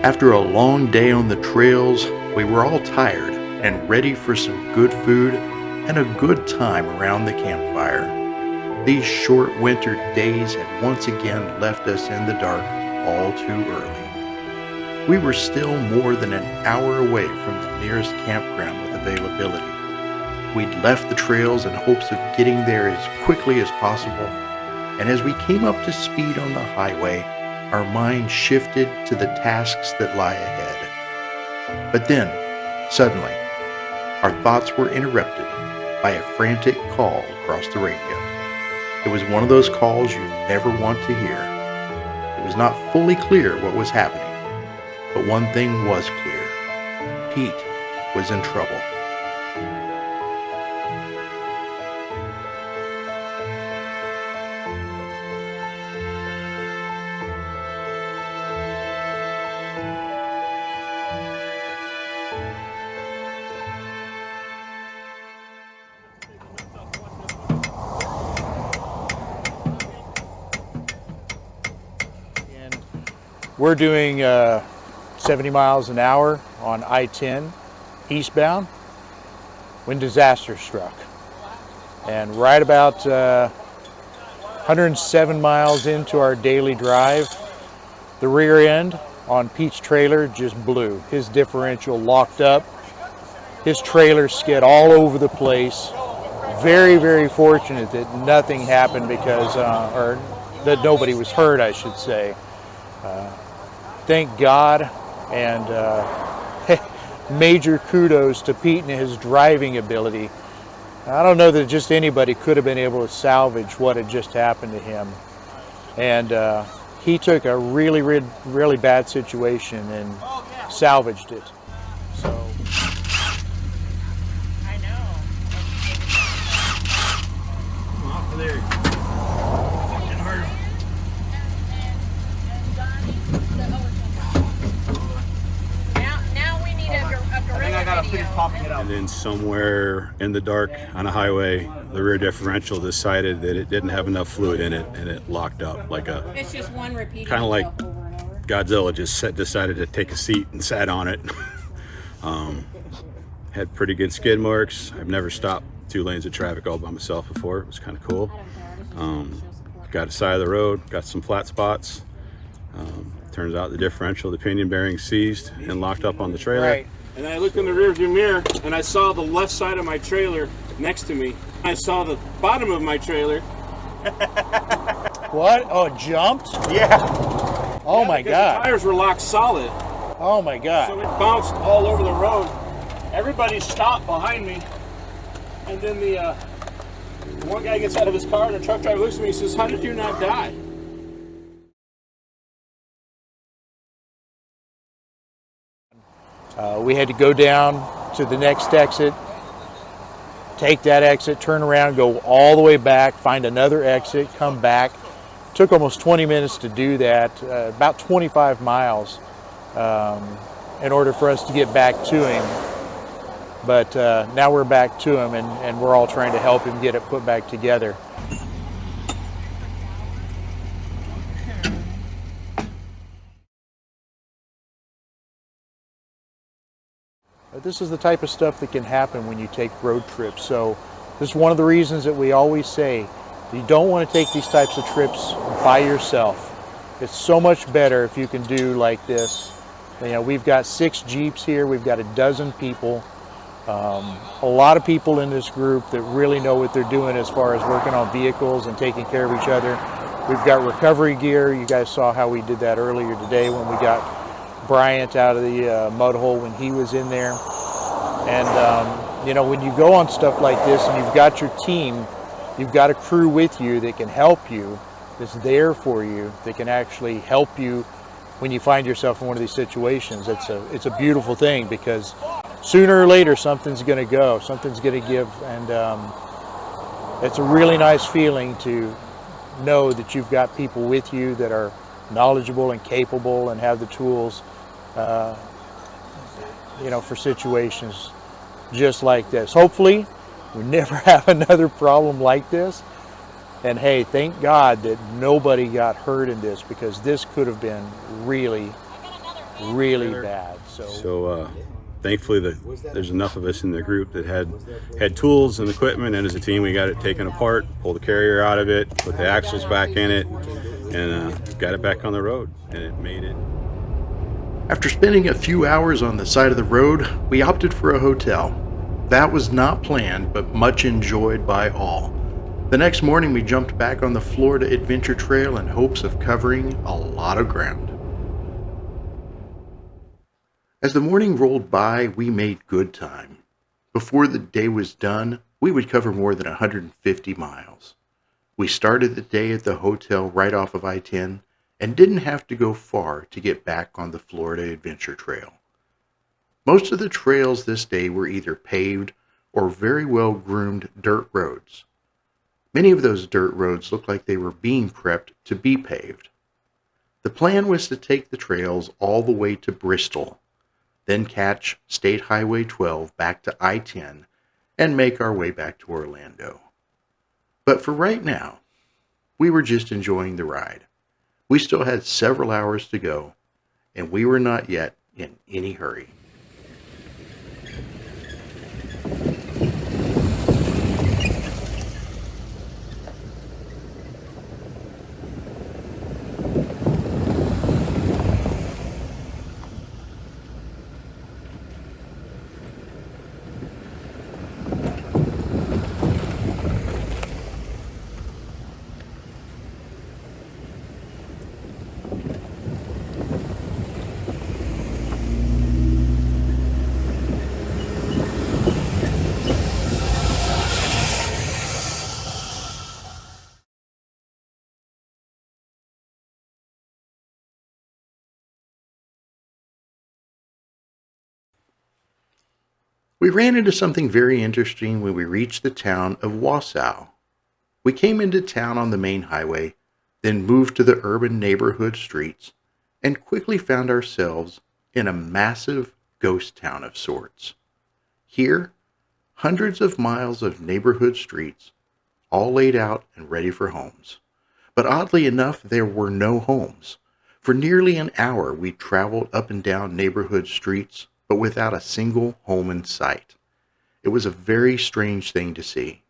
After a long day on the trails, we were all tired and ready for some good food and a good time around the campfire. These short winter days had once again left us in the dark all too early. We were still more than an hour away from the nearest campground with availability. We'd left the trails in hopes of getting there as quickly as possible, and as we came up to speed on the highway, our minds shifted to the tasks that lie ahead. But then, suddenly, our thoughts were interrupted by a frantic call across the radio. It was one of those calls you never want to hear. It was not fully clear what was happening, but one thing was clear. Pete was in trouble. We're doing 70 miles an hour on I-10 eastbound when disaster struck. And right about 107 miles into our daily drive, the rear end on Pete's trailer just blew. His differential locked up. His trailer skid all over the place. Very, very fortunate that nothing happened because, or that nobody was hurt, I should say. Thank God, and major kudos to Pete and his driving ability. I don't know that just anybody could have been able to salvage what had just happened to him. And he took a really, really bad situation and salvaged it. So. I know. Come off of there. And then somewhere in the dark on a highway, the rear differential decided that it didn't have enough fluid in it, and it locked up like a. It's just one repeating. Kind of like Godzilla just decided to take a seat and sat on it. Had pretty good skid marks. I've never stopped 2 lanes of traffic all by myself before. It was kind of cool. Got a side of the road, got some flat spots. Turns out the differential, the pinion bearing seized and locked up on the trailer. Right. And then I looked in the rearview mirror and I saw the left side of my trailer next to me. I saw the bottom of my trailer. What? Oh, it jumped? Yeah. Oh my God. The tires were locked solid. Oh my God. So it bounced all over the road. Everybody stopped behind me. And then the one guy gets out of his car and the truck driver looks at me and says, "How did you not die?" We had to go down to the next exit, take that exit, turn around, go all the way back, find another exit, come back. Took almost 20 minutes to do that, about 25 miles in order for us to get back to him. But now we're back to him, and we're all trying to help him get it put back together. This is the type of stuff that can happen when you take road trips. So this is one of the reasons that we always say you don't want to take these types of trips by yourself. It's so much better if you can do like this. You know, we've got 6 Jeeps here. We've got a dozen people. A lot of people in this group that really know what they're doing as far as working on vehicles and taking care of each other. We've got recovery gear. You guys saw how we did that earlier today when we got Bryant out of the mud hole when he was in there. And you know, when you go on stuff like this and you've got your team, you've got a crew with you that can help you, that's there for you, that can actually help you when you find yourself in one of these situations. It's a beautiful thing, because sooner or later something's going to go, something's going to give, and it's a really nice feeling to know that you've got people with you that are knowledgeable and capable and have the tools, you know, for situations just like this. Hopefully we never have another problem like this. And hey, thank God that nobody got hurt in this, because this could have been really really bad. So thankfully, there's enough of us in the group that had tools and equipment, and as a team, we got it taken apart, pulled the carrier out of it, put the axles back in it, and got it back on the road, and it made it. After spending a few hours on the side of the road, we opted for a hotel. That was not planned, but much enjoyed by all. The next morning, we jumped back on the Florida Adventure Trail in hopes of covering a lot of ground. As the morning rolled by, we made good time. Before the day was done, we would cover more than 150 miles. We started the day at the hotel right off of I-10 and didn't have to go far to get back on the Florida Adventure Trail. Most of the trails this day were either paved or very well groomed dirt roads. Many of those dirt roads looked like they were being prepped to be paved. The plan was to take the trails all the way to Bristol, then catch State Highway 12 back to I-10 and make our way back to Orlando. But for right now, we were just enjoying the ride. We still had several hours to go, and we were not yet in any hurry. We ran into something very interesting when we reached the town of Wausau. We came into town on the main highway, then moved to the urban neighborhood streets, and quickly found ourselves in a massive ghost town of sorts. Here, hundreds of miles of neighborhood streets, all laid out and ready for homes. But oddly enough, there were no homes. For nearly an hour, we traveled up and down neighborhood streets, but without a single home in sight. It was a very strange thing to see.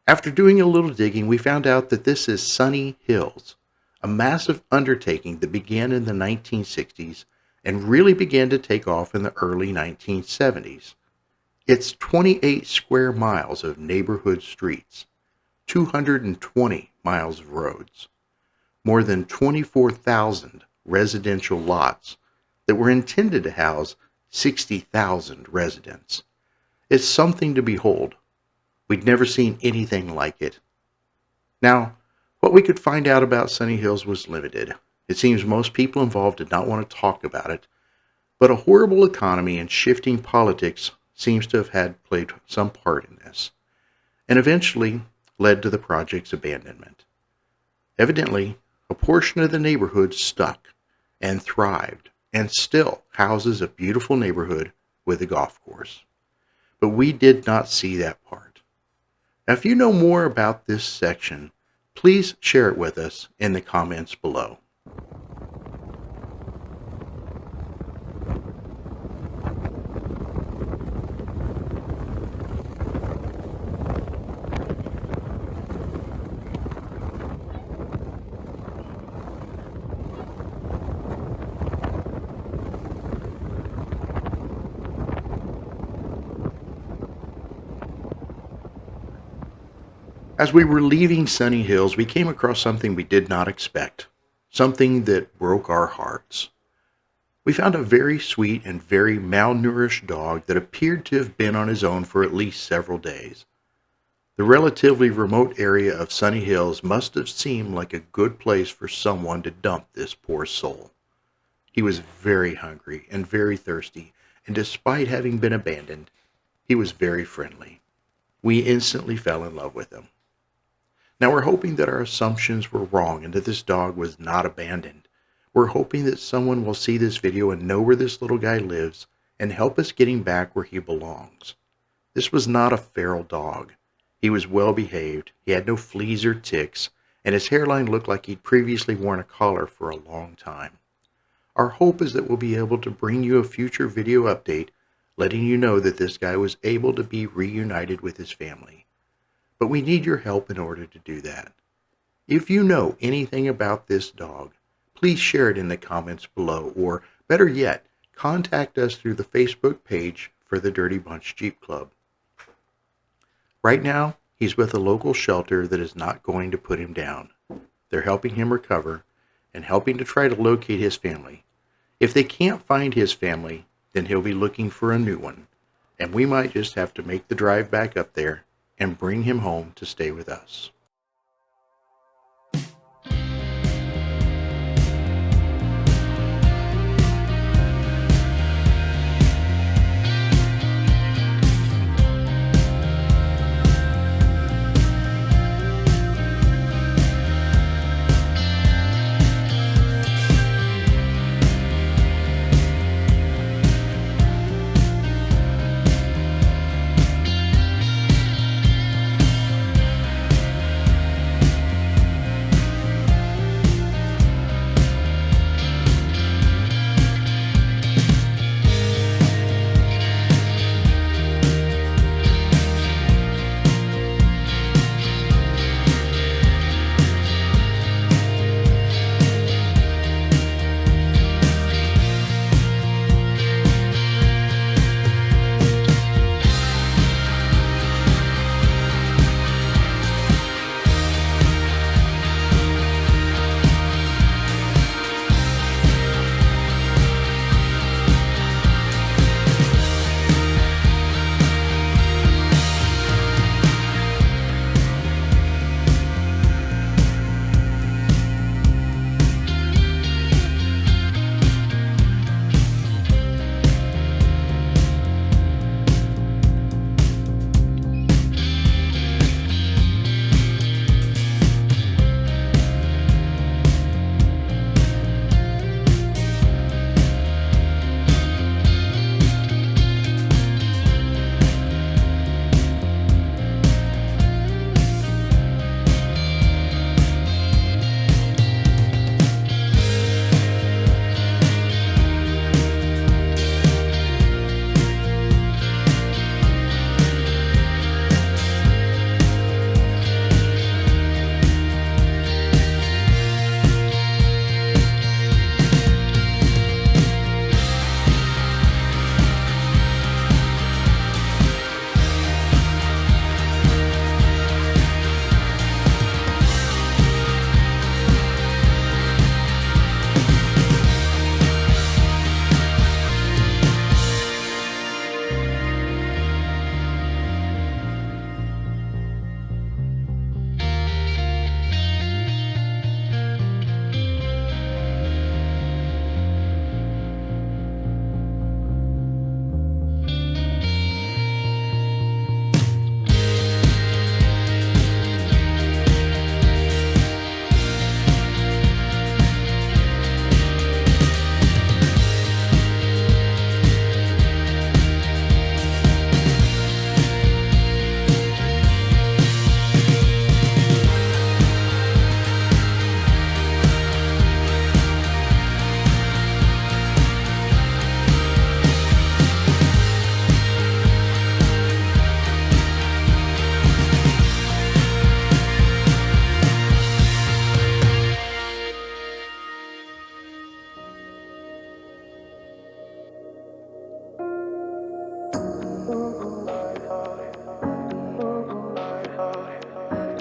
After doing a little digging, we found out that this is Sunny Hills, a massive undertaking that began in the 1960s and really began to take off in the early 1970s. It's 28 square miles of neighborhood streets, 220 miles of roads, more than 24,000 residential lots that were intended to house 60,000 residents. It's something to behold. We'd never seen anything like it. Now, what we could find out about Sunny Hills was limited. It seems most people involved did not want to talk about it, but a horrible economy and shifting politics seems to have played some part in this, and eventually led to the project's abandonment. Evidently, a portion of the neighborhood stuck and thrived and still houses a beautiful neighborhood with a golf course. But we did not see that part. Now, if you know more about this section, please share it with us in the comments below. As we were leaving Sunny Hills, we came across something we did not expect, something that broke our hearts. We found a very sweet and very malnourished dog that appeared to have been on his own for at least several days. The relatively remote area of Sunny Hills must have seemed like a good place for someone to dump this poor soul. He was very hungry and very thirsty, and despite having been abandoned, he was very friendly. We instantly fell in love with him. Now we're hoping that our assumptions were wrong and that this dog was not abandoned. We're hoping that someone will see this video and know where this little guy lives and help us get him back where he belongs. This was not a feral dog. He was well behaved, he had no fleas or ticks, and his hairline looked like he'd previously worn a collar for a long time. Our hope is that we'll be able to bring you a future video update letting you know that this guy was able to be reunited with his family. But we need your help in order to do that. If you know anything about this dog, please share it in the comments below, or better yet, contact us through the Facebook page for the Dirty Bunch Jeep Club. Right now, he's with a local shelter that is not going to put him down. They're helping him recover and helping to try to locate his family. If they can't find his family, then he'll be looking for a new one, and we might just have to make the drive back up there and bring him home to stay with us.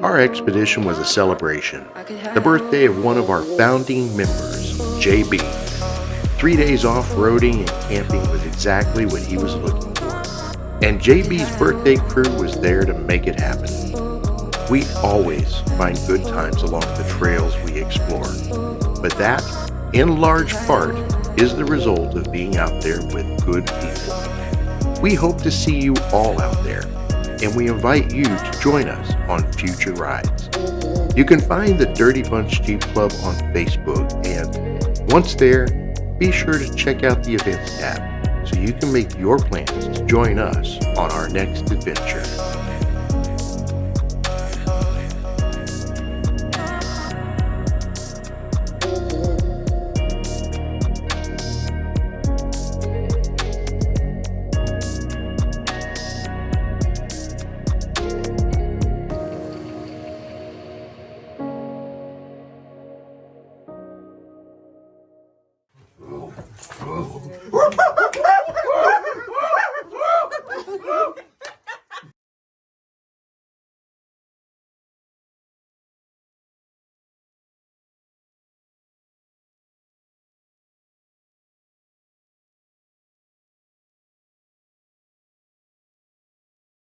Our expedition was a celebration, the birthday of one of our founding members, JB. 3 days off-roading and camping was exactly what he was looking for, and JB's birthday crew was there to make it happen. We always find good times along the trails we explore, but that, in large part, is the result of being out there with good people. We hope to see you all out there, and we invite you to join us on future rides. You can find the Dirty Bunch Jeep Club on Facebook, and once there, be sure to check out the events tab so you can make your plans to join us on our next adventure.